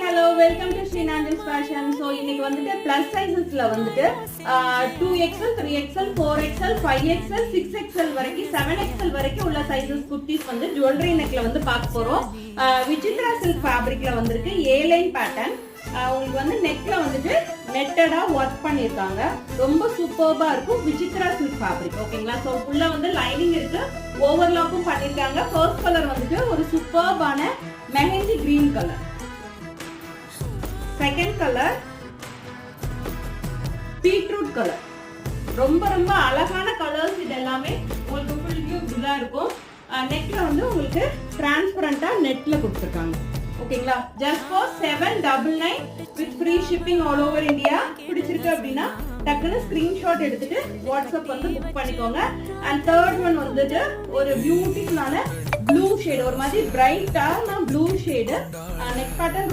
hello, welcome to Srinanjan's Fashion. So, இன்னைக்கு வந்துட்டு plus sizesல வந்துட்டு 2XL, 3XL, 4XL, 5XL, 6XL வரைக்கும் 7XL வரைக்கும் உள்ள sizes குர்த்திஸ் வந்து jewelry neckல வந்து பார்க்க போறோம். விசித்ரா silk fabricல வந்திருக்கு A-line pattern. உங்களுக்கு வந்து நெக்ல வந்துட்டு நெட்டடா ஒர்க் பண்ணிருக்காங்க. ரொம்ப சூப்பர்பா இருக்கும் விசித்ரா silk fabric. ஓகேங்களா? சோ ஃபுல்லா வந்து லைனிங் இருக்கு. ஓவர்லாக்கும் பண்ணிருக்காங்க. ஃபர்ஸ்ட் கலர் வந்துட்டு ஒரு சூப்பர்பான mehndi green colour. Second colour beetroot colour. ரொம்ப ரொம்ப அழகான கலர்ஸ் இது எல்லாமே. உங்களுக்கு ஃபுல் வியூ இப்படிதான் இருக்கும். நெக்ல வந்து உங்களுக்கு டிரான்ஸ்பரண்டா நெட்ல கொடுத்திருக்காங்க. ஓகேங்களா? just for 799 with free shipping all over India. பிடிச்சிருக்கு அப்படினா டக்குனு ஸ்கிரீன்ஷாட் எடுத்துட்டு வாட்ஸ்அப் வந்து புக் பண்ணிக்கோங்க. அண்ட் தேர்ட் ஒன் வந்துட்டு ஒரு பியூட்டிஃபுல்லான ப்ளூ ஷேட், ஒரு மாதிரி பிரைட்டான ப்ளூ ஷேடு. Neck pattern